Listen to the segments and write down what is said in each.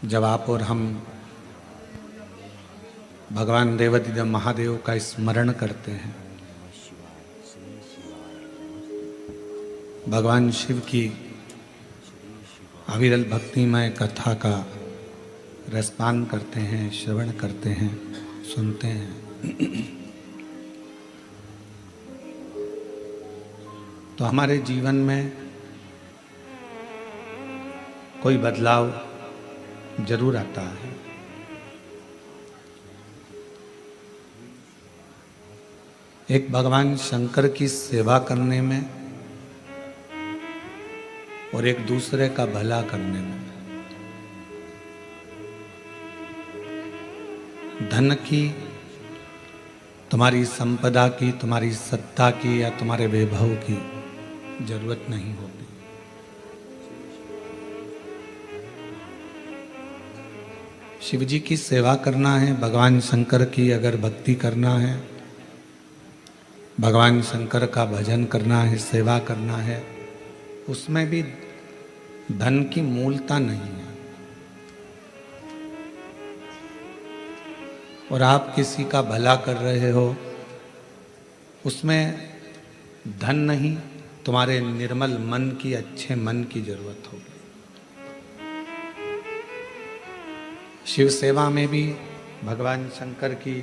जब आप और हम भगवान देवाधिदेव महादेव का स्मरण करते हैं, भगवान शिव की अविरल भक्तिमय कथा का रसपान करते हैं, श्रवण करते हैं, सुनते हैं, तो हमारे जीवन में कोई बदलाव जरूर आता है। एक भगवान शंकर की सेवा करने में और एक दूसरे का भला करने में। धन की, तुम्हारी संपदा की, तुम्हारी सत्ता की या तुम्हारे वैभव की जरूरत नहीं होती। शिव जी की सेवा करना है, भगवान शंकर की अगर भक्ति करना है, भगवान शंकर का भजन करना है, सेवा करना है, उसमें भी धन की मूलता नहीं है। और आप किसी का भला कर रहे हो, उसमें धन नहीं, तुम्हारे निर्मल मन की, अच्छे मन की जरूरत होगी। शिव सेवा में भी भगवान शंकर की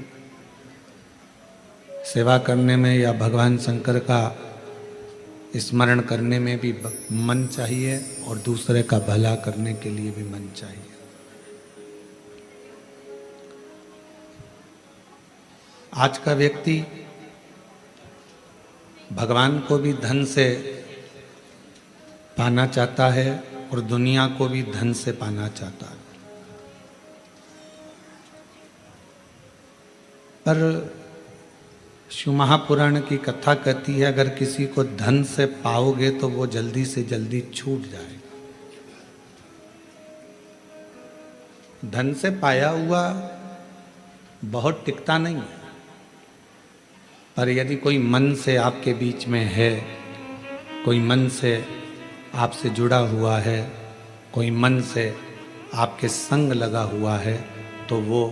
सेवा करने में या भगवान शंकर का स्मरण करने में भी मन चाहिए और दूसरे का भला करने के लिए भी मन चाहिए। आज का व्यक्ति भगवान को भी धन से पाना चाहता है और दुनिया को भी धन से पाना चाहता है। पर शिव महापुराण की कथा कहती है, अगर किसी को धन से पाओगे तो वो जल्दी से जल्दी छूट जाएगा। धन से पाया हुआ बहुत टिकता नहीं है, पर यदि कोई मन से आपके बीच में है, कोई मन से आपसे जुड़ा हुआ है, कोई मन से आपके संग लगा हुआ है, तो वो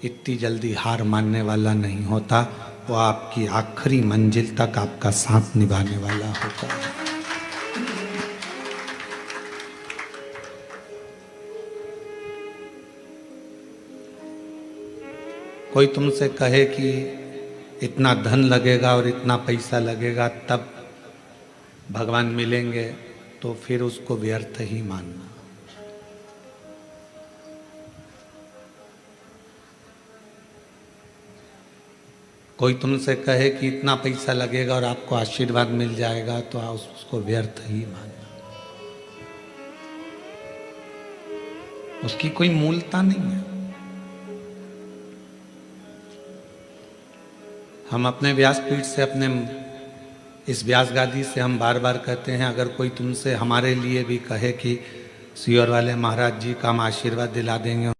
इतनी जल्दी हार मानने वाला नहीं होता। वो आपकी आखिरी मंजिल तक आपका साथ निभाने वाला होता है। कोई तुमसे कहे कि इतना धन लगेगा और इतना पैसा लगेगा तब भगवान मिलेंगे, तो फिर उसको व्यर्थ ही मानना। कोई तुमसे कहे कि इतना पैसा लगेगा और आपको आशीर्वाद मिल जाएगा, तो उसको व्यर्थ ही मानना। उसकी कोई मूलता नहीं है। हम अपने व्यासपीठ से, अपने इस व्यास गादी से हम बार बार कहते हैं, अगर कोई तुमसे हमारे लिए भी कहे कि सियोर वाले महाराज जी का हम आशीर्वाद दिला देंगे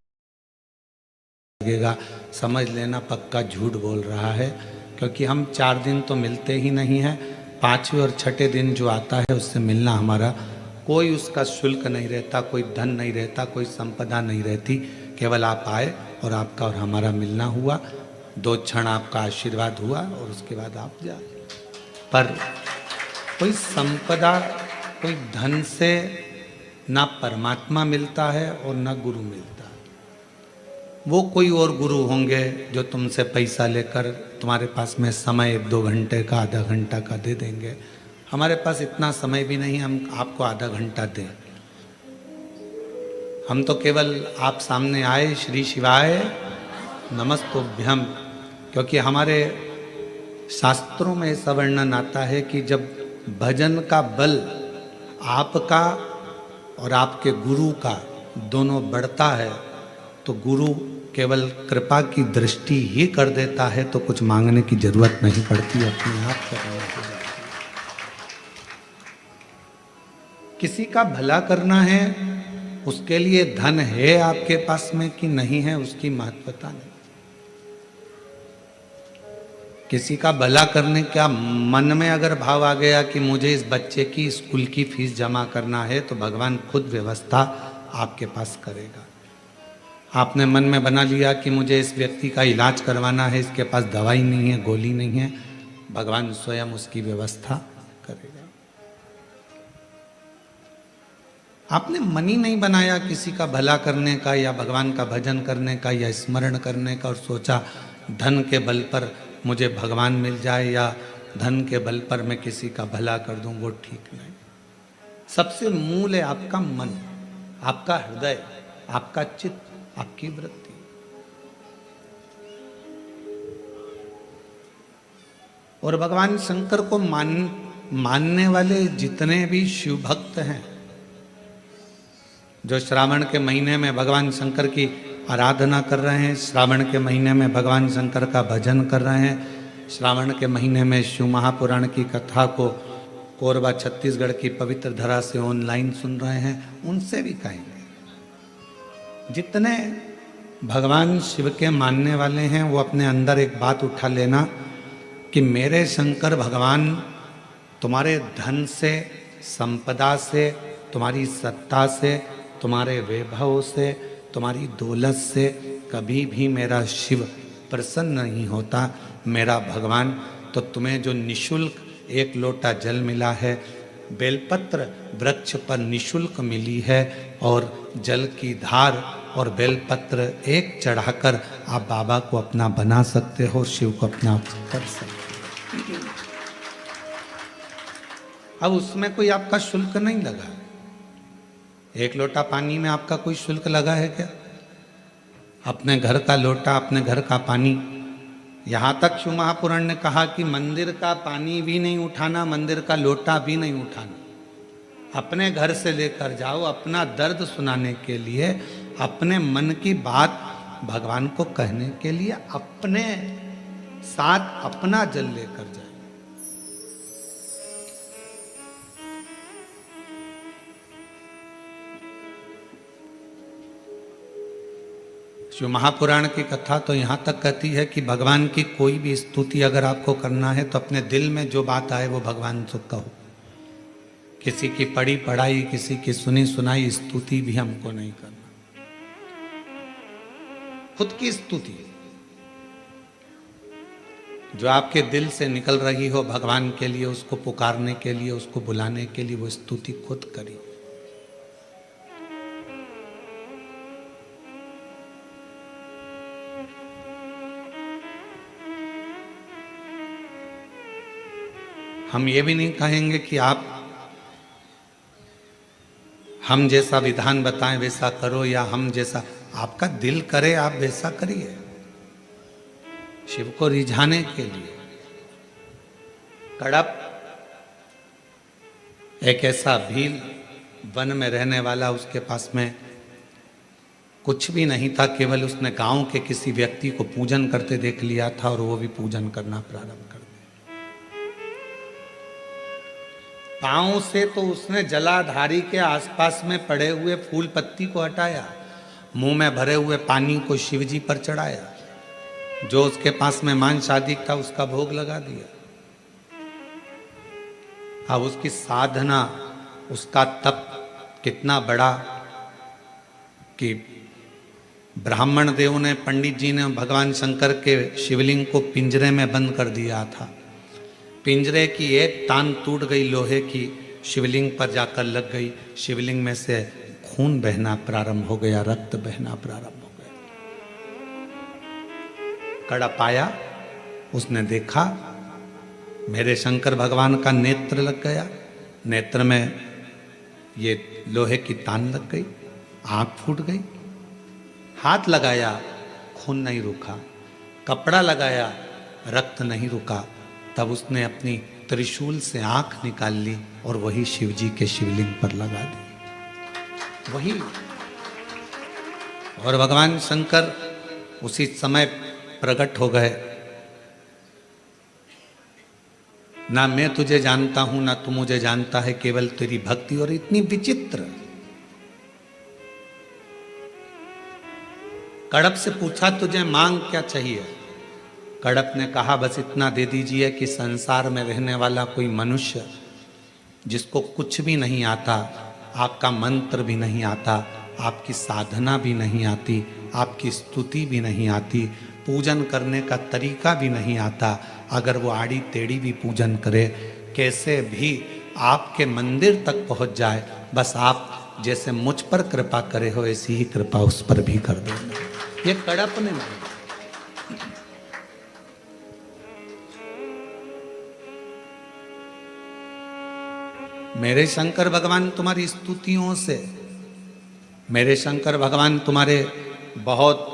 लगेगा, समझ लेना पक्का झूठ बोल रहा है। क्योंकि हम 4 दिन तो मिलते ही नहीं हैं। 5वें और 6ठे दिन जो आता है उससे मिलना हमारा कोई उसका शुल्क नहीं रहता, कोई धन नहीं रहता, कोई संपदा नहीं रहती। केवल आप आए और आपका और हमारा मिलना हुआ, 2 क्षण आपका आशीर्वाद हुआ और उसके बाद आप जाए। पर कोई संपदा, कोई धन से ना परमात्मा मिलता है और ना गुरु मिलता है। वो कोई और गुरु होंगे जो तुमसे पैसा लेकर तुम्हारे पास में समय 1-2 घंटे का, आधा घंटा का दे देंगे। हमारे पास इतना समय भी नहीं हम आपको आधा घंटा दें। हम तो केवल आप सामने आए, श्री शिवाय नमस्तुभ्यम, क्योंकि हमारे शास्त्रों में ऐसा वर्णन आता है कि जब भजन का बल आपका और आपके गुरु का दोनों बढ़ता है, तो गुरु केवल कृपा की दृष्टि ही कर देता है, तो कुछ मांगने की जरूरत नहीं पड़ती, अपने आप करने की जरूरत। किसी का भला करना है, उसके लिए धन है आपके पास में कि नहीं है, उसकी महत्वता नहीं। किसी का भला करने का मन में अगर भाव आ गया कि मुझे इस बच्चे की स्कूल की फीस जमा करना है, तो भगवान खुद व्यवस्था आपके पास करेगा। आपने मन में बना लिया कि मुझे इस व्यक्ति का इलाज करवाना है, इसके पास दवाई नहीं है, गोली नहीं है, भगवान स्वयं उसकी व्यवस्था करेगा। आपने मन ही नहीं बनाया किसी का भला करने का या भगवान का भजन करने का या स्मरण करने का और सोचा धन के बल पर मुझे भगवान मिल जाए या धन के बल पर मैं किसी का भला कर दूं, वो ठीक नहीं। सबसे मूल है आपका मन, आपका हृदय, आपका चित्त, आपकी वृत्ति। और भगवान शंकर को मानने वाले जितने भी शिव भक्त हैं, जो श्रावण के महीने में भगवान शंकर की आराधना कर रहे हैं, श्रावण के महीने में भगवान शंकर का भजन कर रहे हैं, श्रावण के महीने में शिव महापुराण की कथा को कोरबा छत्तीसगढ़ की पवित्र धरा से ऑनलाइन सुन रहे हैं, उनसे भी कहेंगे, जितने भगवान शिव के मानने वाले हैं वो अपने अंदर एक बात उठा लेना कि मेरे शंकर भगवान तुम्हारे धन से, संपदा से, तुम्हारी सत्ता से, तुम्हारे वैभव से, तुम्हारी दौलत से कभी भी मेरा शिव प्रसन्न नहीं होता। मेरा भगवान, तो तुम्हें जो निशुल्क एक लोटा जल मिला है, बेलपत्र वृक्ष पर निशुल्क मिली है, और जल की धार और बेलपत्र एक चढ़ाकर आप बाबा को अपना बना सकते हो, शिव को अपना कर सकते हो। अब उसमें कोई आपका शुल्क नहीं लगा। एक लोटा पानी में आपका कोई शुल्क लगा है क्या? अपने घर का लोटा, अपने घर का पानी, यहाँ तक शिव महापुराण ने कहा कि मंदिर का पानी भी नहीं उठाना, मंदिर का लोटा भी नहीं उठाना, अपने घर से लेकर जाओ, अपना दर्द सुनाने के लिए, अपने मन की बात भगवान को कहने के लिए अपने साथ अपना जल लेकर जाए। शिव महापुराण की कथा तो यहाँ तक कहती है कि भगवान की कोई भी स्तुति अगर आपको करना है तो अपने दिल में जो बात आए वो भगवान से कहो। किसी की पढ़ी पढ़ाई, किसी की सुनी सुनाई स्तुति भी हमको नहीं करना, खुद की स्तुति जो आपके दिल से निकल रही हो भगवान के लिए, उसको पुकारने के लिए, उसको बुलाने के लिए, वो स्तुति खुद करी। हम ये भी नहीं कहेंगे कि आप हम जैसा विधान बताएं वैसा करो, या हम जैसा आपका दिल करे आप वैसा करिए। शिव को रिझाने के लिए कड़प एक ऐसा भील वन में रहने वाला, उसके पास में कुछ भी नहीं था, केवल उसने गांव के किसी व्यक्ति को पूजन करते देख लिया था और वो भी पूजन करना प्रारंभ कर दिया। पांव से तो उसने जलाधारी के आसपास में पड़े हुए फूल पत्ती को हटाया, मुंह में भरे हुए पानी को शिवजी पर चढ़ाया, जो उसके पास में मांस आदि था उसका भोग लगा दिया। अब उसकी साधना, उसका तप कितना बड़ा कि ब्राह्मण देव ने, पंडित जी ने भगवान शंकर के शिवलिंग को पिंजरे में बंद कर दिया था। पिंजरे की एक तान टूट गई लोहे की, शिवलिंग पर जाकर लग गई, शिवलिंग में से खून बहना प्रारंभ हो गया, रक्त बहना प्रारंभ हो गया। कड़प आया, उसने देखा मेरे शंकर भगवान का नेत्र लग गया, नेत्र में ये लोहे की तान लग गई, आंख फूट गई। हाथ लगाया, खून नहीं रुका, कपड़ा लगाया, रक्त नहीं रुका। तब उसने अपनी त्रिशूल से आंख निकाल ली और वही शिवजी के शिवलिंग पर लगा दी, वही। और भगवान शंकर उसी समय प्रकट हो गए। ना मैं तुझे जानता हूं, ना तू मुझे जानता है, केवल तेरी भक्ति। और इतनी विचित्र, कड़प से पूछा तुझे मांग क्या चाहिए? कड़प ने कहा बस इतना दे दीजिए कि संसार में रहने वाला कोई मनुष्य जिसको कुछ भी नहीं आता, आपका मंत्र भी नहीं आता, आपकी साधना भी नहीं आती, आपकी स्तुति भी नहीं आती, पूजन करने का तरीका भी नहीं आता। अगर वो आड़ी टेढ़ी भी पूजन करे, कैसे भी आपके मंदिर तक पहुंच जाए, बस आप जैसे मुझ पर कृपा करे हो ऐसी ही कृपा उस पर भी कर दो। ये कड़प ने मांगा। मेरे शंकर भगवान तुम्हारी स्तुतियों से, मेरे शंकर भगवान तुम्हारे बहुत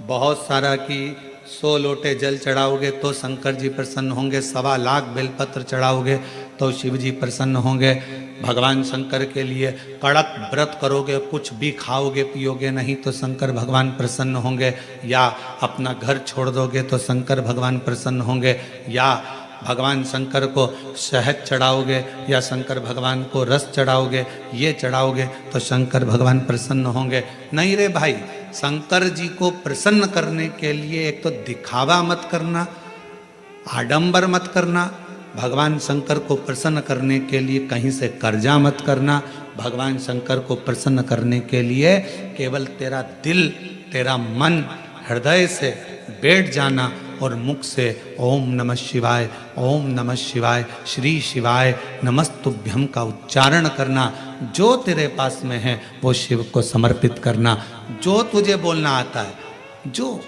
बहुत सारा की 100 लोटे जल चढ़ाओगे तो शंकर जी प्रसन्न होंगे, 1.25 लाख बेलपत्र चढ़ाओगे तो शिव जी प्रसन्न होंगे। भगवान शंकर के लिए कड़क व्रत करोगे, कुछ भी खाओगे पियोगे नहीं तो शंकर भगवान प्रसन्न होंगे, या अपना घर छोड़ दोगे तो शंकर भगवान प्रसन्न होंगे, या भगवान शंकर को शहद चढ़ाओगे या शंकर भगवान को रस चढ़ाओगे, ये चढ़ाओगे तो शंकर भगवान प्रसन्न होंगे। नहीं रे भाई, शंकर जी को प्रसन्न करने के लिए एक तो दिखावा मत करना, आडंबर मत करना। भगवान शंकर को प्रसन्न करने के लिए कहीं से कर्जा मत करना। भगवान शंकर को प्रसन्न करने के लिए केवल तेरा दिल, तेरा मन हृदय से बैठ जाना और मुख से ओम नमः शिवाय, ओम नमः शिवाय, श्री शिवाय नमस्तुभ्यम का उच्चारण करना। जो तेरे पास में है वो शिव को समर्पित करना, जो तुझे बोलना आता है। जो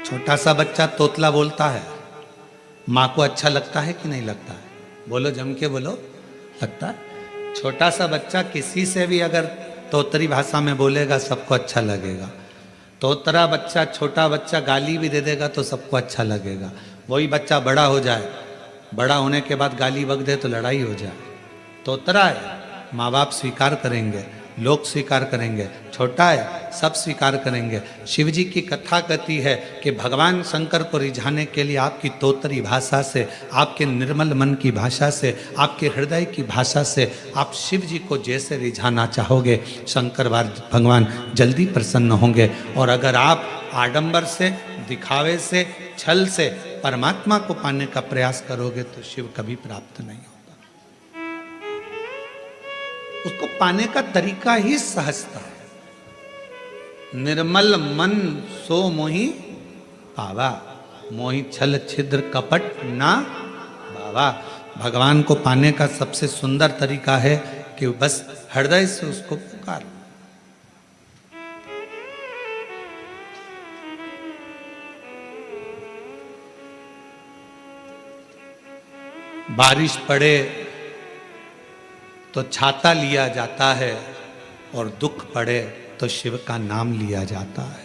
छोटा सा बच्चा तोतला बोलता है, माँ को अच्छा लगता है कि नहीं लगता है? बोलो, जम के बोलो, लगता है। छोटा सा बच्चा किसी से भी अगर तोतरी भाषा में बोलेगा सबको अच्छा लगेगा। तोतरा बच्चा, छोटा बच्चा गाली भी दे देगा तो सबको अच्छा लगेगा। वही बच्चा बड़ा हो जाए, बड़ा होने के बाद गाली बक दे तो लड़ाई हो जाए। तोतरा है, माँ बाप स्वीकार करेंगे, लोग स्वीकार करेंगे। छोटा है, सब स्वीकार करेंगे। शिव जी की कथा कहती है कि भगवान शंकर को रिझाने के लिए आपकी तोतरी भाषा से, आपके निर्मल मन की भाषा से, आपके हृदय की भाषा से आप शिव जी को जैसे रिझाना चाहोगे, शंकर भगवान जल्दी प्रसन्न होंगे। और अगर आप आडंबर से, दिखावे से, छल से परमात्मा को पाने का प्रयास करोगे तो शिव कभी प्राप्त नहीं होगा। उसको पाने का तरीका ही सहजता है। निर्मल मन सो मोहि पावा, मोहि छल छिद्र कपट ना बावा। भगवान को पाने का सबसे सुंदर तरीका है कि बस हृदय से उसको पुकार। बारिश पड़े तो छाता लिया जाता है और दुख पड़े तो शिव का नाम लिया जाता है।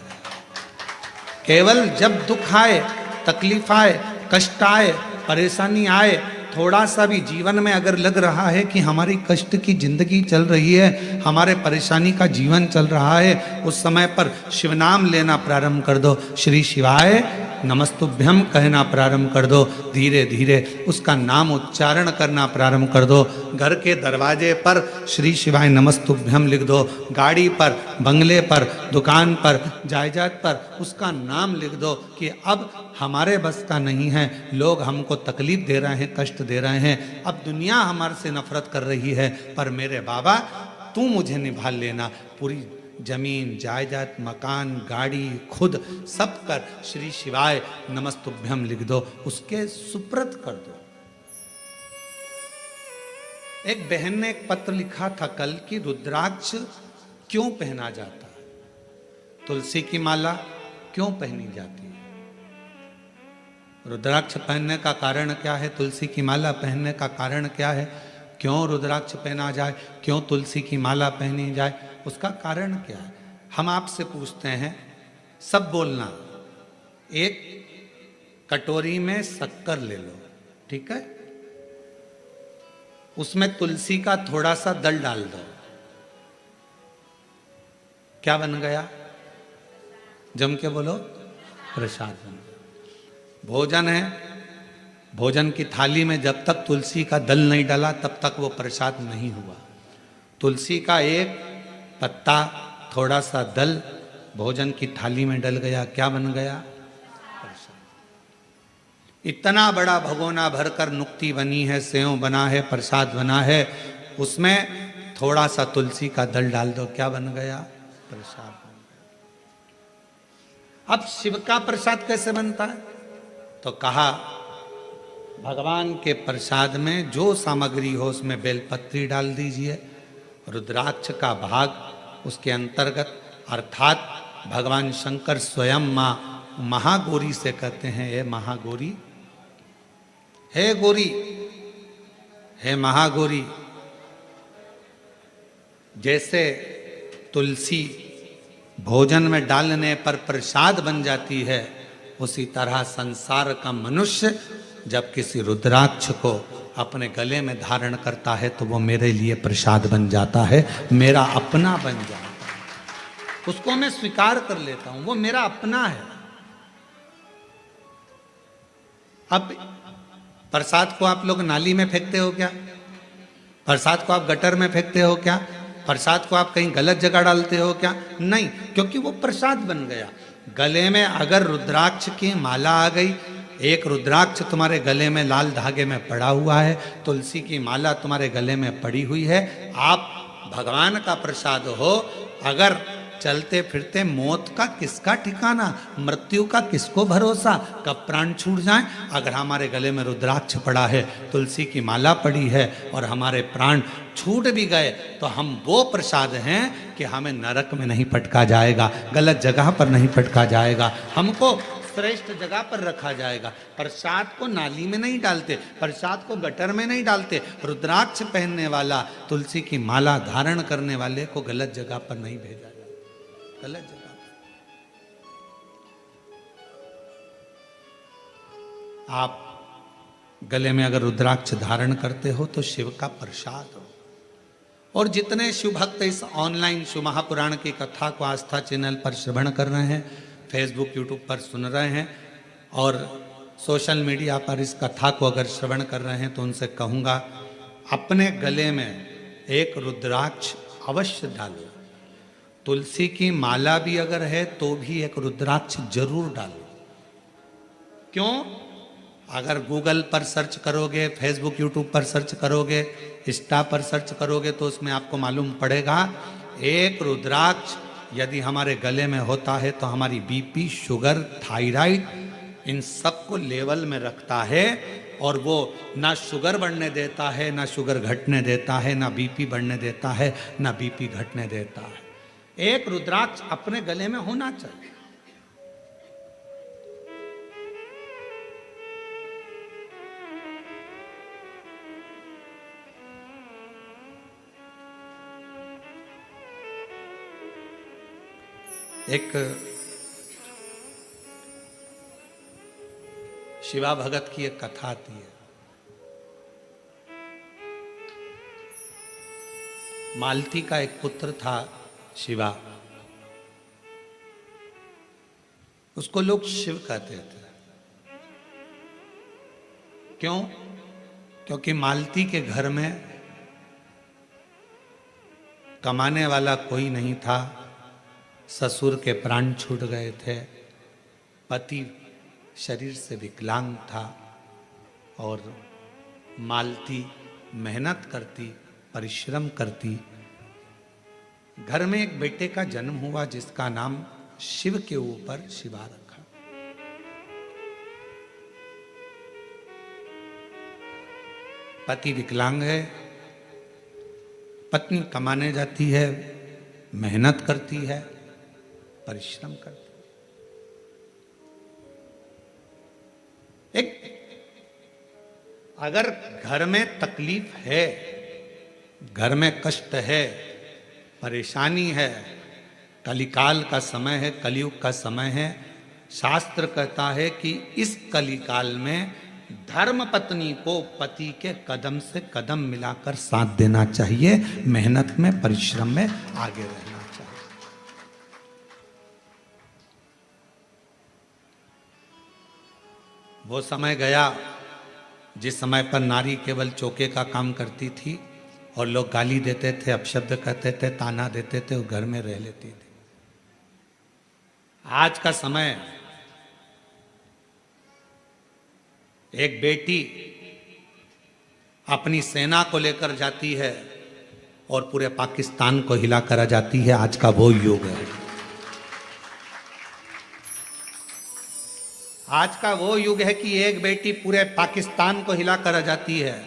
केवल जब दुख आए, तकलीफ आए, कष्ट आए, परेशानी आए, थोड़ा सा भी जीवन में अगर लग रहा है कि हमारी कष्ट की जिंदगी चल रही है, हमारे परेशानी का जीवन चल रहा है, उस समय पर शिव नाम लेना प्रारंभ कर दो। श्री शिवाय नमस्तुभ्यम कहना प्रारंभ कर दो। धीरे धीरे उसका नाम उच्चारण करना प्रारंभ कर दो। घर के दरवाजे पर श्री शिवाय नमस्तुभ्यम लिख दो। गाड़ी पर, बंगले पर, दुकान पर, जायदाद पर उसका नाम लिख दो कि अब हमारे बस का नहीं है, लोग हमको तकलीफ दे रहे हैं, कष्ट दे रहे हैं, अब दुनिया हमारे से नफरत कर रही है, पर मेरे बाबा तू मुझे निभा लेना। पूरी जमीन, जायदाद, मकान, गाड़ी, खुद सब कर श्री शिवाय नमस्तुभ्यम लिख दो, उसके सुप्रत कर दो। एक बहन ने एक पत्र लिखा था कल कि रुद्राक्ष क्यों पहना जाता है, तुलसी की माला क्यों पहनी जाती है। रुद्राक्ष पहनने का कारण क्या है, तुलसी की माला पहनने का कारण क्या है, क्यों रुद्राक्ष पहना जाए, क्यों तुलसी की माला पहनी जाए, उसका कारण क्या है। हम आपसे पूछते हैं, सब बोलना। एक कटोरी में शक्कर ले लो, ठीक है, उसमें तुलसी का थोड़ा सा दल डाल दो, क्या बन गया? जम के बोलो, प्रसाद बन गया। भोजन है, भोजन की थाली में जब तक तुलसी का दल नहीं डाला तब तक वो प्रसाद नहीं हुआ। तुलसी का एक पत्ता, थोड़ा सा दल भोजन की थाली में डल गया, क्या बन गया? प्रसाद। इतना बड़ा भगोना भरकर नुक्ति बनी है, सेव बना है, प्रसाद बना है, उसमें थोड़ा सा तुलसी का दल डाल दो, क्या बन गया? प्रसाद बन गया। अब शिव का प्रसाद कैसे बनता है? तो कहा भगवान के प्रसाद में जो सामग्री हो उसमें बेलपत्री डाल दीजिए, रुद्राक्ष का भाग उसके अंतर्गत, अर्थात भगवान शंकर स्वयं मां महागौरी से कहते हैं, हे महागौरी, हे गौरी, हे महागौरी। जैसे तुलसी भोजन में डालने पर प्रसाद बन जाती है, उसी तरह संसार का मनुष्य जब किसी रुद्राक्ष को अपने गले में धारण करता है तो वो मेरे लिए प्रसाद बन जाता है, मेरा अपना बन जाता है, उसको मैं स्वीकार कर लेता हूं, वो मेरा अपना है। अब प्रसाद को आप लोग नाली में फेंकते हो क्या? प्रसाद को आप गटर में फेंकते हो क्या? प्रसाद को आप कहीं गलत जगह डालते हो क्या? नहीं, क्योंकि वो प्रसाद बन गया। गले में अगर रुद्राक्ष की माला आ गई, एक रुद्राक्ष तुम्हारे गले में लाल धागे में पड़ा हुआ है, तुलसी की माला तुम्हारे गले में पड़ी हुई है, आप भगवान का प्रसाद हो। अगर चलते फिरते मौत का किसका ठिकाना, मृत्यु का किसको भरोसा, कब प्राण छूट जाए। अगर हमारे गले में रुद्राक्ष पड़ा है, तुलसी की माला पड़ी है और हमारे प्राण छूट भी गए तो हम वो प्रसाद हैं कि हमें नरक में नहीं पटका जाएगा, गलत जगह पर नहीं पटका जाएगा, हमको श्रेष्ठ जगह पर रखा जाएगा। प्रसाद को नाली में नहीं डालते, प्रसाद को गटर में नहीं डालते, रुद्राक्ष पहनने वाला, तुलसी की माला धारण करने वाले को गलत जगह पर नहीं भेजा जाता, गलत जगह पर। आप गले में अगर रुद्राक्ष धारण करते हो तो शिव का प्रसाद हो। और जितने शिव भक्त इस ऑनलाइन शिव महापुराण की कथा को आस्था चैनल पर श्रवण कर रहे हैं, फेसबुक यूट्यूब पर सुन रहे हैं और सोशल मीडिया पर इस कथा को अगर श्रवण कर रहे हैं, तो उनसे कहूँगा अपने गले में एक रुद्राक्ष अवश्य डालो। तुलसी की माला भी अगर है तो भी एक रुद्राक्ष जरूर डालो। क्यों? अगर गूगल पर सर्च करोगे, फेसबुक यूट्यूब पर सर्च करोगे, इंस्टा पर सर्च करोगे तो उसमें आपको मालूम पड़ेगा एक रुद्राक्ष यदि हमारे गले में होता है तो हमारी बीपी, शुगर, थायराइड, इन सब को लेवल में रखता है और वो ना शुगर बढ़ने देता है, ना शुगर घटने देता है, ना बीपी बढ़ने देता है, ना बीपी घटने देता है। एक रुद्राक्ष अपने गले में होना चाहिए। एक शिवा भगत की एक कथा आती है। मालती का एक पुत्र था शिवा, उसको लोग शिव कहते थे। क्यों? क्योंकि मालती के घर में कमाने वाला कोई नहीं था, ससुर के प्राण छूट गए थे, पति शरीर से विकलांग था और मालती मेहनत करती, परिश्रम करती। घर में एक बेटे का जन्म हुआ जिसका नाम शिव के ऊपर शिवा रखा। पति विकलांग है, पत्नी कमाने जाती है, मेहनत करती है, परिश्रम करती है। एक अगर घर में तकलीफ है, घर में कष्ट है, परेशानी है, कलिकाल का समय है, कलयुग का समय है, शास्त्र कहता है कि इस कलिकाल में धर्म पत्नी को पति के कदम से कदम मिलाकर साथ देना चाहिए, मेहनत में, परिश्रम में आगे रहना चाहिए। वो समय गया जिस समय पर नारी केवल चौके का काम करती थी और लोग गाली देते थे, अपशब्द कहते थे, ताना देते थे, वो घर में रह लेती थी। आज का समय एक बेटी अपनी सेना को लेकर जाती है और पूरे पाकिस्तान को हिला कर आ जाती है। आज का वो युग है। आज का वो युग है कि एक बेटी पूरे पाकिस्तान को हिला कर आ जाती है।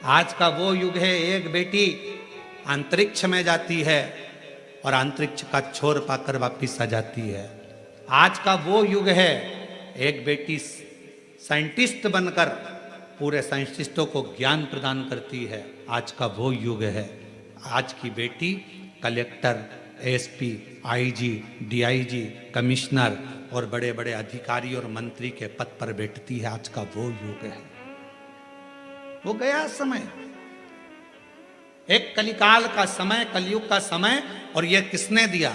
आज का वो युग है, एक बेटी अंतरिक्ष में जाती है और अंतरिक्ष का छोर पाकर वापिस आ जाती है। आज का वो युग है, एक बेटी साइंटिस्ट बनकर पूरे साइंटिस्टों को ज्ञान प्रदान करती है। आज का वो युग है। आज की बेटी collector, SP, IG, DIG, commissioner और बड़े बड़े अधिकारी और मंत्री के पद पर बैठती है। आज का वो युग है। वो गया समय, एक कलिकाल का समय, कलयुग का समय। और ये किसने दिया?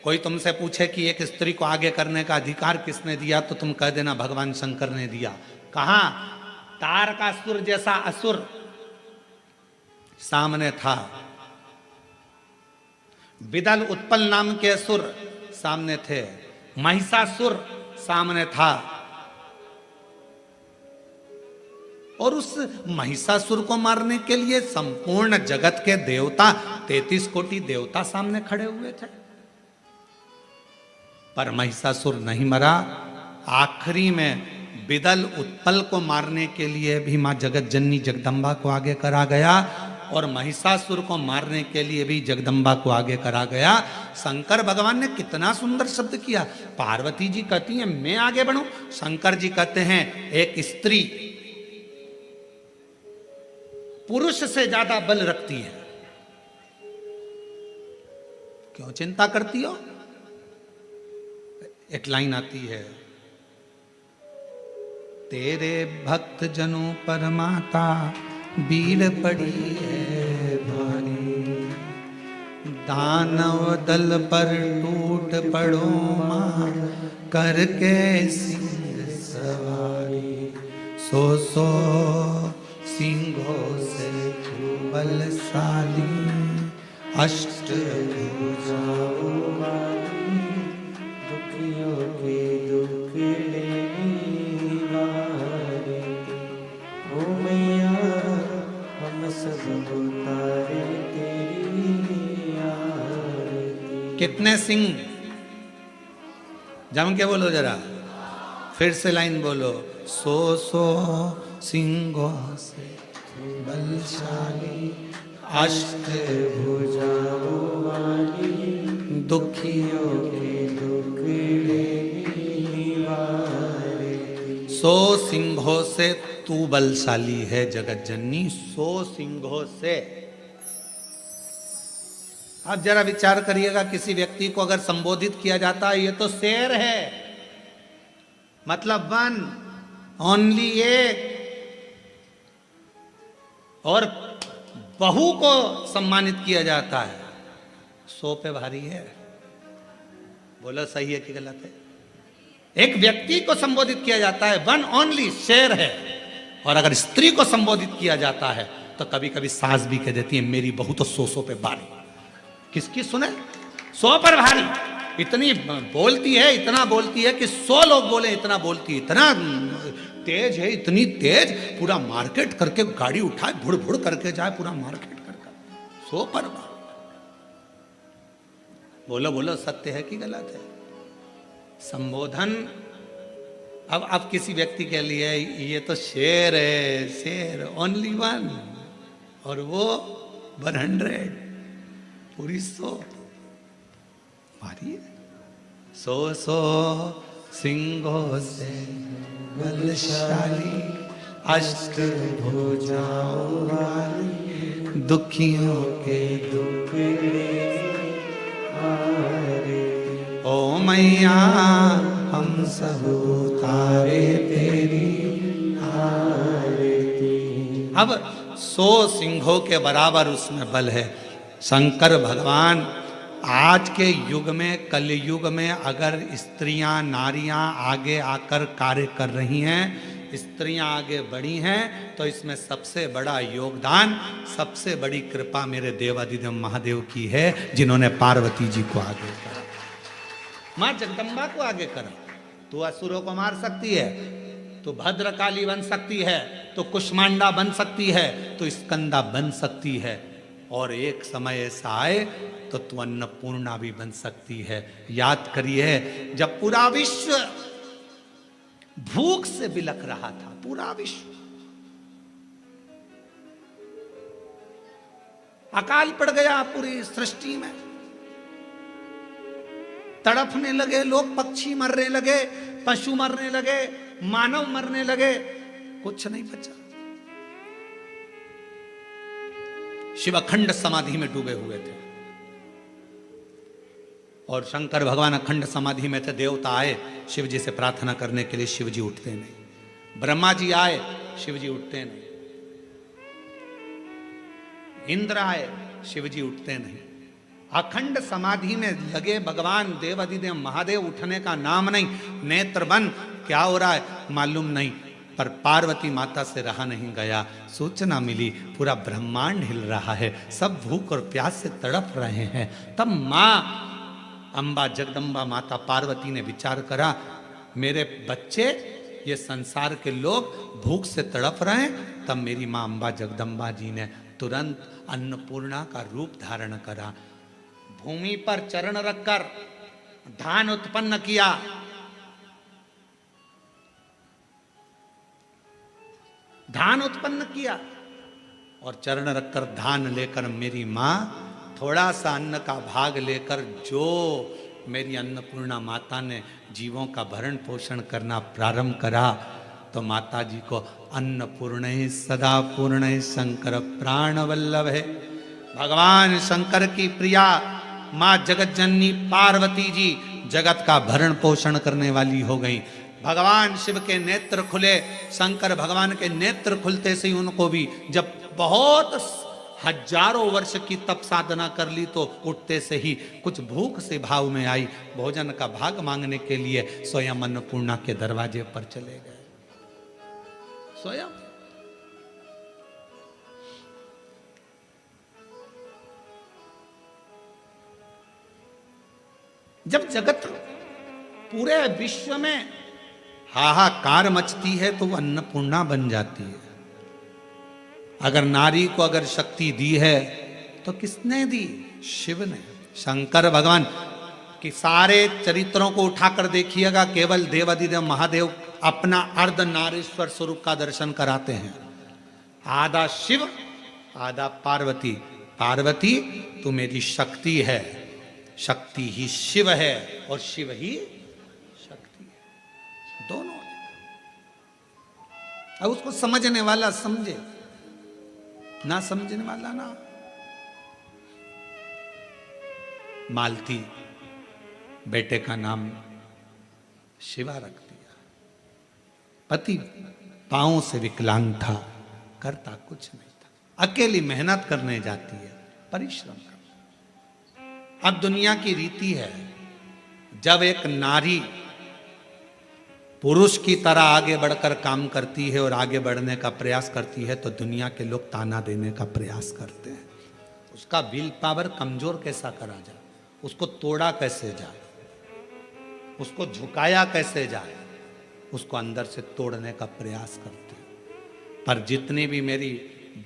कोई तुमसे पूछे कि एक स्त्री को आगे करने का अधिकार किसने दिया, तो तुम कह देना भगवान शंकर ने दिया। कहां? तारकासुर जैसा असुर सामने था, विदल उत्पल नाम के असुर सामने थे, महिषासुर सामने था। और उस महिषासुर को मारने के लिए संपूर्ण जगत के देवता, 33 कोटि देवता सामने खड़े हुए थे, पर महिषासुर नहीं मरा। आखिरी में विदल उत्पल को मारने के लिए भी मां जगत जननी जगदम्बा को आगे करा गया और महिषासुर को मारने के लिए भी जगदम्बा को आगे करा गया। शंकर भगवान ने कितना सुंदर शब्द किया। पार्वती जी कहती हैं मैं आगे बढ़ूं, शंकर जी कहते हैं एक स्त्री पुरुष से ज्यादा बल रखती है, क्यों चिंता करती हो? एक लाइन आती है, तेरे भक्त जनों पर माता बीड़ पड़ी है भारी, दानव दल पर टूट पड़ो मां करके सिंह सवारी, सो सिंहों से बलशाली, अष्ट भुजाओं वाली, दुखियों के दुख लेने वाली, ओ मैया हम सब उतारे तेरी आरती। कितने सिंह? जम के बोलो जरा, फिर से लाइन बोलो, सो सिंहों से बलशाली, अष्ट भुजाओं वाली, दुखियों के दुख लेने वाली। 100 सिंहों से तू बलशाली है जगत जननी, 100 सिंहों से। आप जरा विचार करिएगा, किसी व्यक्ति को अगर संबोधित किया जाता है ये तो शेर है, मतलब वन ओनली एक, और बहू को सम्मानित किया जाता है 100 पे भारी है। बोलो सही है कि गलत है? एक व्यक्ति को संबोधित किया जाता है वन ओनली, शेर है। और अगर स्त्री को संबोधित किया जाता है तो कभी कभी सास भी कह देती है मेरी बहू तो 100 पे भारी। किसकी सुने? 100 पर भारी। इतनी बोलती है, इतना बोलती है कि 100 लोग बोले इतना बोलती है, इतना तेज है, इतनी तेज, पूरा मार्केट करके गाड़ी उठाए भुड़ भुड़ करके जाए, पूरा मार्केट करके 100 पर। बोलो बोलो सत्य है कि गलत है? संबोधन अब किसी व्यक्ति के लिए ये तो शेर है, शेर ओनली वन, और वो 100 पूरी 100 भारी है। 100 सिंहों से बलशाली, अष्ट भुजाओं वाली, दुखियों के दुख हारे, ओ मैया हम सब उतारे तेरी आरती। अब 100 सिंहों के बराबर उसमें बल है। शंकर भगवान आज के युग में, कलयुग में अगर स्त्रियां, नारियां आगे आकर कार्य कर रही हैं, स्त्रियां आगे बढ़ी हैं, तो इसमें सबसे बड़ा योगदान, सबसे बड़ी कृपा मेरे देवादिदेव महादेव की है, जिन्होंने पार्वती जी को आगे करा, मां जगदम्बा को आगे करा। तू असुरों को मार सकती है, तो भद्रकाली बन सकती है, तो कुष्मांडा बन सकती है, तो स्कंदा बन सकती है, और एक समय ऐसा आए तो तू अन्नपूर्णा भी बन सकती है। याद करिए, जब पूरा विश्व भूख से बिलख रहा था, पूरा विश्व, अकाल पड़ गया पूरी सृष्टि में, तड़पने लगे लोग, पक्षी मरने लगे, पशु मरने लगे, मानव मरने लगे, कुछ नहीं बचा। शिव अखंड समाधि में डूबे हुए थे और शंकर भगवान अखंड समाधि में थे। देवता आए शिव जी से प्रार्थना करने के लिए, शिव जी उठते नहीं। ब्रह्मा जी आए, शिव जी उठते नहीं। इंद्र आए, शिव जी उठते नहीं। अखंड समाधि में लगे भगवान देवाधिदेव महादेव, उठने का नाम नहीं। नेत्र बंद, क्या हो रहा है मालूम नहीं, पर पार्वती माता से रहा नहीं गया। सूचना मिली पूरा ब्रह्मांड हिल रहा है, सब भूख और प्यास से तड़प रहे हैं। तब मां अंबा जगदम्बा माता पार्वती ने विचार करा, मेरे बच्चे, ये संसार के लोग भूख से तड़प रहे हैं। तब मेरी मां अंबा जगदम्बा जी ने तुरंत अन्नपूर्णा का रूप धारण करा। भूमि पर चरण रखकर धान उत्पन्न किया। धान उत्पन्न किया और चरण रखकर धान लेकर मेरी मां थोड़ा सा अन्न का भाग लेकर, जो मेरी अन्नपूर्णा माता ने जीवों का भरण पोषण करना प्रारंभ करा, तो माता जी को अन्नपूर्ण सदा पूर्ण शंकर प्राण वल्लभ है। भगवान शंकर की प्रिया मां जगत जननी पार्वती जी जगत का भरण पोषण करने वाली हो गई। भगवान शिव के नेत्र खुले, शंकर भगवान के नेत्र खुलते से ही उनको भी, जब बहुत हजारों वर्ष की तप साधना कर ली, तो उठते से ही कुछ भूख से भाव में आई, भोजन का भाग मांगने के लिए स्वयं अन्नपूर्णा के दरवाजे पर चले गए। स्वयं जब जगत पूरे विश्व में हाहाकार मचती है, तो वो अन्नपूर्णा बन जाती है। अगर नारी को अगर शक्ति दी है तो किसने दी? शिव ने। शंकर भगवान की सारे चरित्रों को उठाकर देखिएगा, केवल देवाधिदेव महादेव अपना अर्ध नारीश्वर स्वरूप का दर्शन कराते हैं। आधा शिव, आधा पार्वती। पार्वती तू मेरी शक्ति है, शक्ति ही शिव है और शिव ही शक्ति है, दोनों। अब उसको समझने वाला समझे, ना समझने वाला ना। मालती बेटे का नाम शिवा रख दिया। पति पांवों से विकलांग था, करता कुछ नहीं था। अकेली मेहनत करने जाती है, परिश्रम कर। अब दुनिया की रीति है, जब एक नारी पुरुष की तरह आगे बढ़कर काम करती है और आगे बढ़ने का प्रयास करती है, तो दुनिया के लोग ताना देने का प्रयास करते हैं। उसका विल पावर कमजोर कैसा करा जाए, उसको तोड़ा कैसे जाए, उसको झुकाया कैसे जाए, उसको अंदर से तोड़ने का प्रयास करते हैं। पर जितनी भी मेरी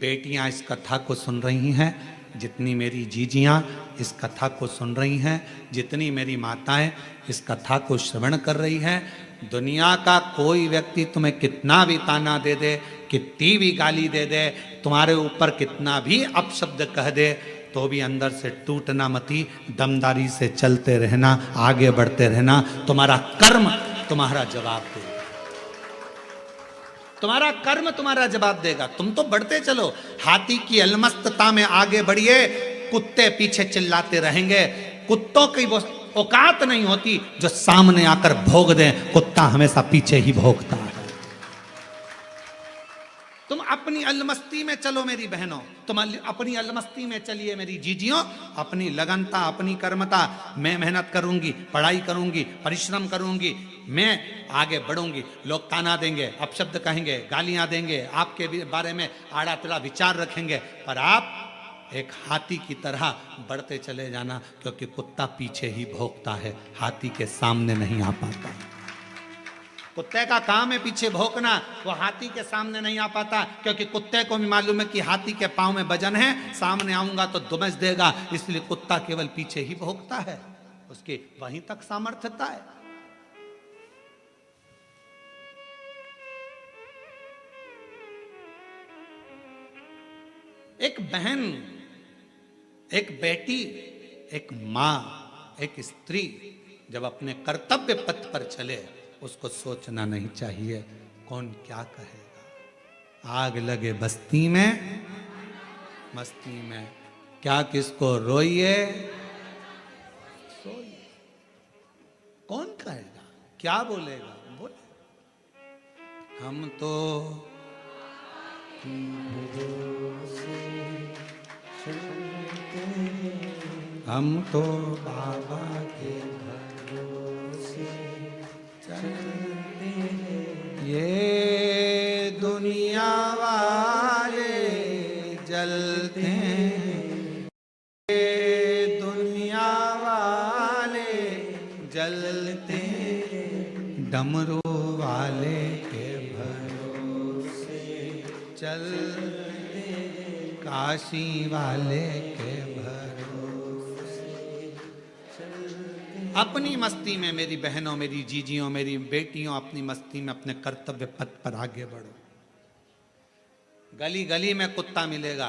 बेटियां इस कथा को सुन रही हैं, जितनी मेरी जीजियां इस कथा को सुन रही हैं, जितनी मेरी माताएं इस कथा को श्रवण कर रही हैं, दुनिया का कोई व्यक्ति तुम्हें कितना भी ताना दे दे, कितनी भी गाली दे दे, तुम्हारे ऊपर कितना भी अपशब्द कह दे, तो भी अंदर से टूटना मती, दमदारी से चलते रहना, आगे बढ़ते रहना। तुम्हारा कर्म तुम्हारा जवाब देगा, तुम्हारा कर्म तुम्हारा जवाब देगा। तुम तो बढ़ते चलो, हाथी की अलमस्तता में आगे बढ़िए, कुत्ते पीछे चिल्लाते रहेंगे। कुत्तों की वो औकात नहीं होती जो सामने आकर भोग दें, कुत्ता हमेशा पीछे ही भोगता है। तुम अपनी अलमस्ती में चलो मेरी बहनों, तुम अपनी अलमस्ती में चलिए मेरी जीजियों, अपनी लगनता, अपनी कर्मता। मैं मेहनत करूंगी, पढ़ाई करूंगी, परिश्रम करूंगी, मैं आगे बढ़ूंगी। लोग ताना देंगे, अपशब्द कहेंगे, गालियां देंगे, आपके बारे में आड़ा टेढ़ा विचार रखेंगे, पर आप एक हाथी की तरह बढ़ते चले जाना, क्योंकि कुत्ता पीछे ही भौंकता है, हाथी के सामने नहीं आ पाता। कुत्ते का काम है पीछे भौंकना, वो हाथी के सामने नहीं आ पाता, क्योंकि कुत्ते को भी मालूम है कि हाथी के पांव में वजन है, सामने आऊंगा तो दुमस देगा, इसलिए कुत्ता केवल पीछे ही भौंकता है, उसकी वहीं तक सामर्थ्यता है। एक बहन, एक बेटी, एक मां, एक स्त्री जब अपने कर्तव्य पथ पर चले, उसको सोचना नहीं चाहिए कौन क्या कहेगा। आग लगे बस्ती में, मस्ती में, क्या किसको रोइए सोइए, कौन कहेगा, क्या बोलेगा, बोले। हम तो हम तो बाबा के भरोसे चलते हैं, ये दुनिया वाले जलते हैं, ये दुनिया वाले जलते हैं, डमरू वाले के भरोसे चलते, काशी वाले के अपनी मस्ती में। मेरी बहनों, मेरी जीजियों, मेरी बेटियों, अपनी मस्ती में अपने कर्तव्य पथ पर आगे बढ़ो। गली गली में कुत्ता मिलेगा,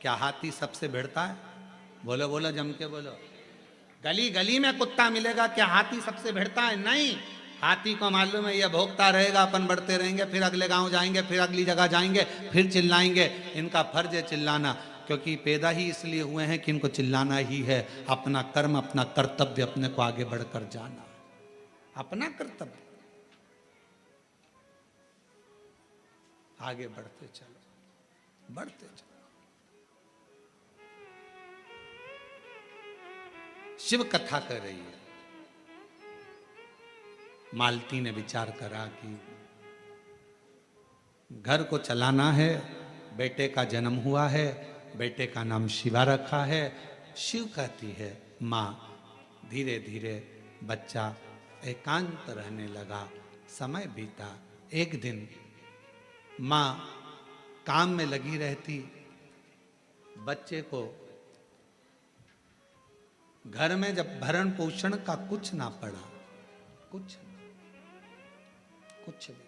क्या हाथी सबसे भिड़ता है? बोलो बोलो, जम के बोलो। गली गली में कुत्ता मिलेगा, क्या हाथी सबसे भिड़ता है? नहीं। हाथी को मालूम है ये भोगता रहेगा, अपन बढ़ते रहेंगे, फिर अगले गांव जाएंगे, फिर अगली जगह जाएंगे, फिर चिल्लाएंगे। इनका फर्ज है चिल्लाना, क्योंकि पैदा ही इसलिए हुए हैं कि इनको चिल्लाना ही है। अपना कर्म, अपना कर्तव्य, अपने को आगे बढ़कर जाना, अपना कर्तव्य, आगे बढ़ते चलो, बढ़ते चलो। शिव कथा कर रही है। मालती ने विचार करा कि घर को चलाना है, बेटे का जन्म हुआ है, बेटे का नाम शिवा रखा है। शिव कहती है माँ। धीरे धीरे बच्चा एकांत रहने लगा, समय बीता। एक दिन माँ काम में लगी रहती, बच्चे को घर में जब भरण पोषण का कुछ ना पड़ा, कुछ भी,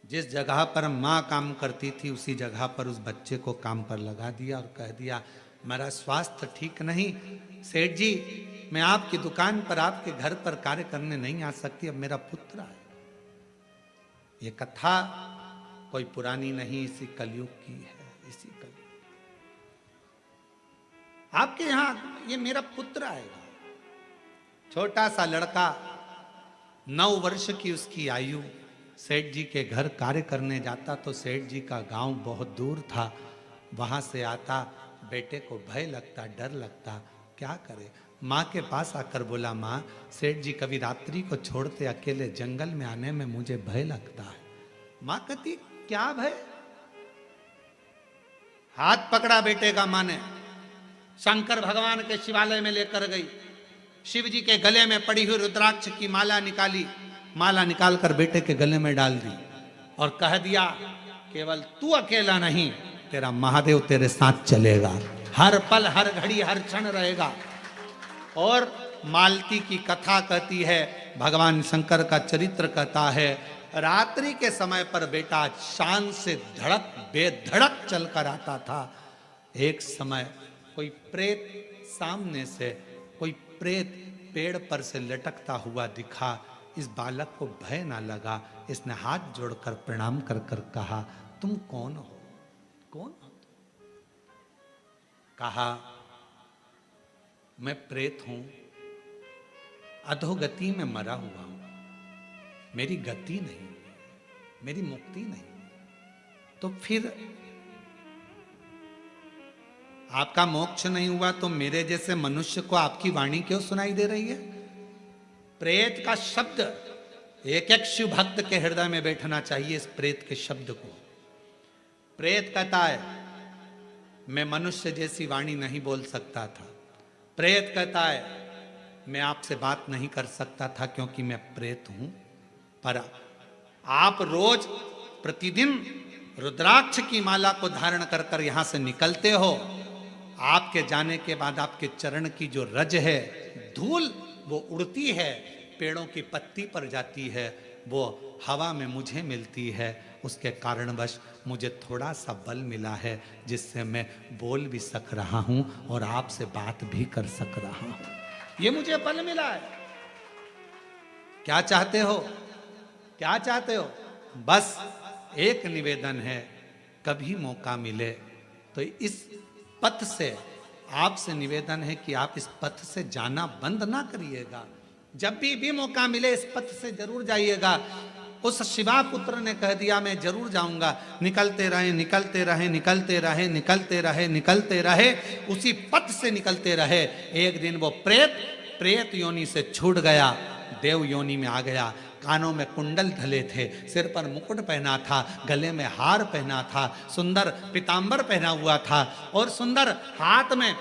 जिस जगह पर माँ काम करती थी उसी जगह पर उस बच्चे को काम पर लगा दिया और कह दिया मेरा स्वास्थ्य ठीक नहीं, सेठ जी मैं आपकी दुकान पर, आपके घर पर कार्य करने नहीं आ सकती, अब मेरा पुत्र है। ये कथा कोई पुरानी नहीं, इसी कलयुग की है, इसी कलयुग। आपके यहां ये मेरा पुत्र आएगा। छोटा सा लड़का, 9 वर्ष की उसकी आयु, सेठ जी के घर कार्य करने जाता तो सेठ जी का गांव बहुत दूर था। वहां से आता, बेटे को भय लगता, डर लगता, क्या करे। माँ के पास आकर बोला माँ, सेठ जी कभी रात्रि को छोड़ते अकेले जंगल में आने में मुझे भय लगता है। माँ कहती क्या भय? हाथ पकड़ा बेटे का माँ ने, शंकर भगवान के शिवालय में लेकर गई, शिव जी के गले में पड़ी हुई रुद्राक्ष की माला निकाली, माला निकालकर बेटे के गले में डाल दी और कह दिया केवल तू अकेला नहीं, तेरा महादेव तेरे साथ चलेगा, हर पल हर घड़ी हर क्षण रहेगा। और मालती की कथा कहती है, भगवान शंकर का चरित्र कहता है, रात्रि के समय पर बेटा शान से धड़क बेधड़क चलकर आता था। एक समय कोई प्रेत सामने से, कोई प्रेत पेड़ पर से लटकता हुआ दिखा। इस बालक को भय ना लगा, इसने हाथ जोड़कर प्रणाम कर कर कहा तुम कौन हो? कौन हो? कहा मैं प्रेत हूं, अधोगति में मरा हुआ हूं, मेरी गति नहीं, मेरी मुक्ति नहीं। तो फिर आपका मोक्ष नहीं हुआ तो मेरे जैसे मनुष्य को आपकी वाणी क्यों सुनाई दे रही है? प्रेत का शब्द एक एक शिव भक्त के हृदय में बैठना चाहिए। इस प्रेत के शब्द को, प्रेत कहता है मैं मनुष्य जैसी वाणी नहीं बोल सकता था। प्रेत कहता है मैं आपसे बात नहीं कर सकता था क्योंकि मैं प्रेत हूं, पर आप रोज प्रतिदिन रुद्राक्ष की माला को धारण कर कर यहां से निकलते हो। आपके जाने के बाद आपके चरण की जो रज है, धूल, वो उड़ती है, पेड़ों की पत्ती पर जाती है, वो हवा में मुझे मिलती है। उसके कारणवश मुझे थोड़ा सा बल मिला है, जिससे मैं बोल भी सक रहा हूं और आपसे बात भी कर सक रहा हूं। ये मुझे बल मिला है। क्या चाहते हो? क्या चाहते हो? बस एक निवेदन है, कभी मौका मिले तो इस पथ से, आपसे निवेदन है कि आप इस पथ से जाना बंद ना करिएगा। जब भी मौका मिले इस पथ से जरूर जाइएगा। उस शिवा पुत्र ने कह दिया मैं जरूर जाऊंगा। निकलते रहे, निकलते रहे, निकलते रहे, निकलते रहे, निकलते रहे, उसी पथ से निकलते रहे। एक दिन वो प्रेत योनि से छूट गया, देव योनि में आ गया। कानों में कुंडल धले थे, सिर पर मुकुट पहना था, गले में हार पहना था, सुंदर पीतांबर पहना हुआ था और सुंदर हाथ में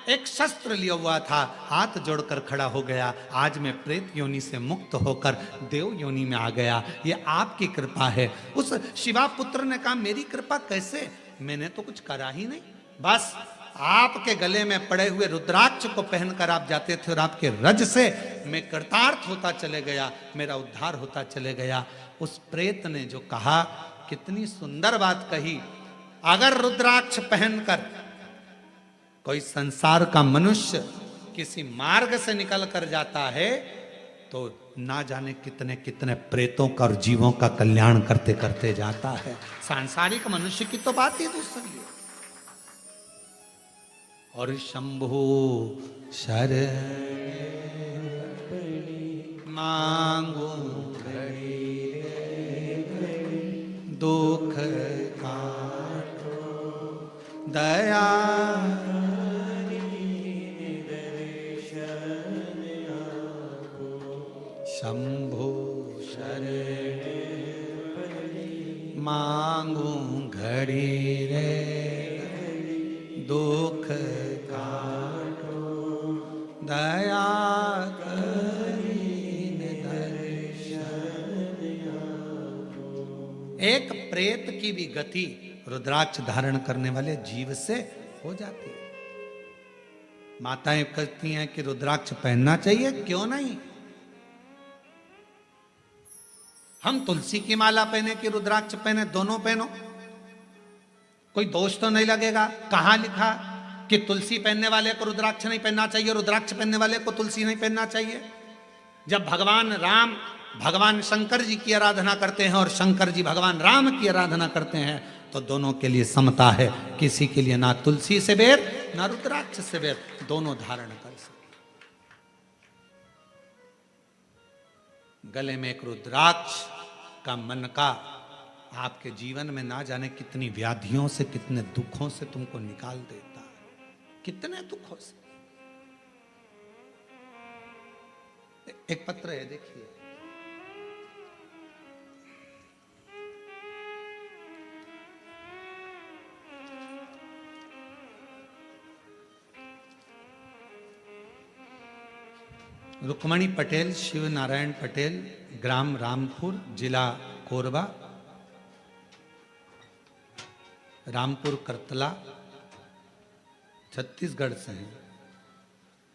एक शस्त्र लिया हुआ था। हाथ जोड़कर खड़ा हो गया, आज मैं प्रेत योनि से मुक्त होकर देव योनि में आ गया। ये आपकी कृपा है। उस शिवा पुत्र ने कहा मेरी कृपा कैसे? मैंने तो कुछ करा ही नहीं। बस आपके गले में पड़े हुए रुद्राक्ष को पहनकर आप जाते थे और आपके रज से मैं कृतार्थ होता चले गया, मेरा उद्धार होता चले गया। उस प्रेत ने जो कहा, कितनी सुंदर बात कही। अगर रुद्राक्ष पहनकर कोई संसार का मनुष्य किसी मार्ग से निकल कर जाता है तो ना जाने कितने कितने प्रेतों का और जीवों का कल्याण करते करते जाता है। सांसारिक मनुष्य की तो बात ही दूसरी है। और शंभु शरण मांगू दुख काटो दया, शंभु शरण मांगू घड़ी रे दुख काटो दया करीन दर्शन आपो। एक प्रेत की भी गति रुद्राक्ष धारण करने वाले जीव से हो जाती है। माताएं कहती हैं कि रुद्राक्ष पहनना चाहिए, क्यों नहीं? हम तुलसी की माला पहने कि रुद्राक्ष पहने, दोनों पहनो, कोई दोष तो नहीं लगेगा। कहां लिखा कि तुलसी पहनने वाले को रुद्राक्ष नहीं पहनना चाहिए, रुद्राक्ष पहनने वाले को तुलसी नहीं पहनना चाहिए? जब भगवान राम भगवान शंकर जी की आराधना करते हैं और शंकर जी भगवान राम की आराधना करते हैं तो दोनों के लिए समता है। किसी के लिए ना तुलसी से बैर ना रुद्राक्ष से बैर, दोनों धारण कर सकते। गले में एक रुद्राक्ष का मन का आपके जीवन में ना जाने कितनी व्याधियों से, कितने दुखों से तुमको निकाल देता है, कितने दुखों से। एक पत्र है, देखिए। रुक्मणी पटेल, शिव नारायण पटेल, ग्राम रामपुर, जिला कोरबा, रामपुर करतला, छत्तीसगढ़ से हैं।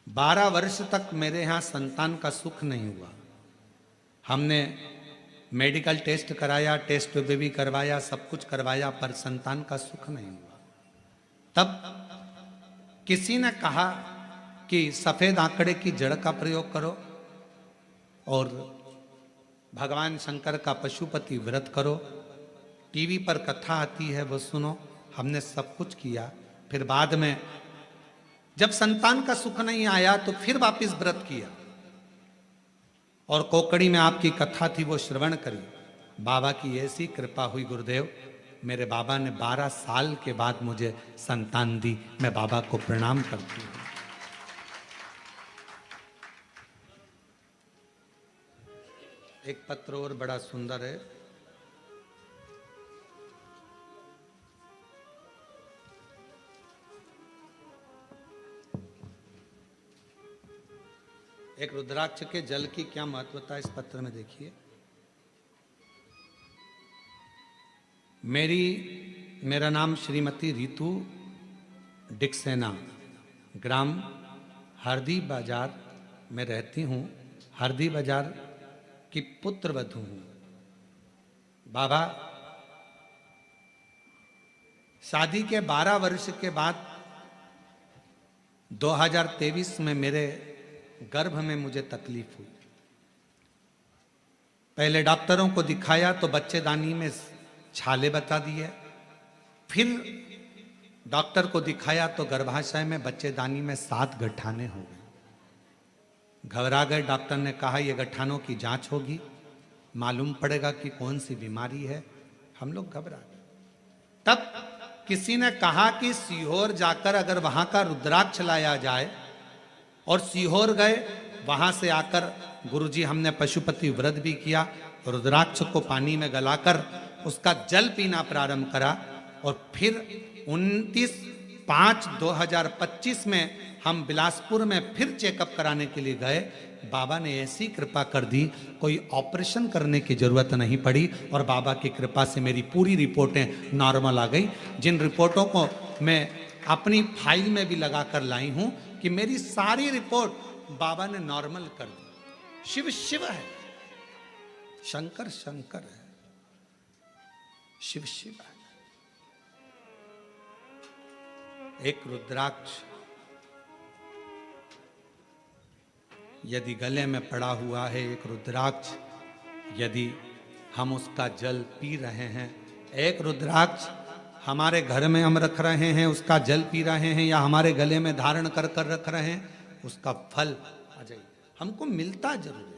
12 वर्ष तक मेरे यहाँ संतान का सुख नहीं हुआ। हमने मेडिकल टेस्ट कराया, टेस्ट बेबी करवाया, सब कुछ करवाया, पर संतान का सुख नहीं हुआ। तब किसी ने कहा कि सफेद आंकड़े की जड़ का प्रयोग करो और भगवान शंकर का पशुपति व्रत करो, टीवी पर कथा आती है वो सुनो। हमने सब कुछ किया, फिर बाद में जब संतान का सुख नहीं आया तो फिर वापस व्रत किया और कोकड़ी में आपकी कथा थी वो श्रवण करी। बाबा की ऐसी कृपा हुई गुरुदेव, मेरे बाबा ने 12 साल के बाद मुझे संतान दी। मैं बाबा को प्रणाम करती हूँ। एक पत्र और बड़ा सुंदर है। एक रुद्राक्ष के जल की क्या महत्वता इस पत्र में देखिए। मेरा नाम श्रीमती रितु डिक्सेना, ग्राम हरदी बाजार में रहती हूँ। हरदी बाजार की पुत्रवधू हूँ। बाबा, शादी के 12 वर्ष के बाद 2023 में मेरे गर्भ में मुझे तकलीफ हुई। पहले डॉक्टरों को दिखाया तो बच्चेदानी में छाले बता दिए, फिर डॉक्टर को दिखाया तो गर्भाशय में बच्चेदानी में 7 गठाने हो गए। घबरा गए। डॉक्टर ने कहा ये गठानों की जांच होगी, मालूम पड़ेगा कि कौन सी बीमारी है। हम लोग घबरा गए। तब किसी ने कहा कि सीहोर जाकर अगर वहां का रुद्राक्ष लाया जाए, और सीहोर गए। वहां से आकर गुरुजी हमने पशुपति व्रत भी किया, रुद्राक्ष को पानी में गलाकर उसका जल पीना प्रारंभ करा। और फिर 29/5/2025 में हम बिलासपुर में फिर चेकअप कराने के लिए गए। बाबा ने ऐसी कृपा कर दी, कोई ऑपरेशन करने की जरूरत नहीं पड़ी, और बाबा की कृपा से मेरी पूरी रिपोर्टें नॉर्मल आ गई। जिन रिपोर्टों को मैं अपनी फाइल में भी लगा कर लाई हूं कि मेरी सारी रिपोर्ट बाबा ने नॉर्मल कर दी। शिव शिव है, शंकर शंकर है, शिव शिव है। एक रुद्राक्ष यदि गले में पड़ा हुआ है, एक रुद्राक्ष यदि हम उसका जल पी रहे हैं, एक रुद्राक्ष हमारे घर में हम रख रहे हैं, उसका जल पी रहे हैं, या हमारे गले में धारण कर कर रख रहे हैं, उसका फल आ जाए। हमको मिलता जरूर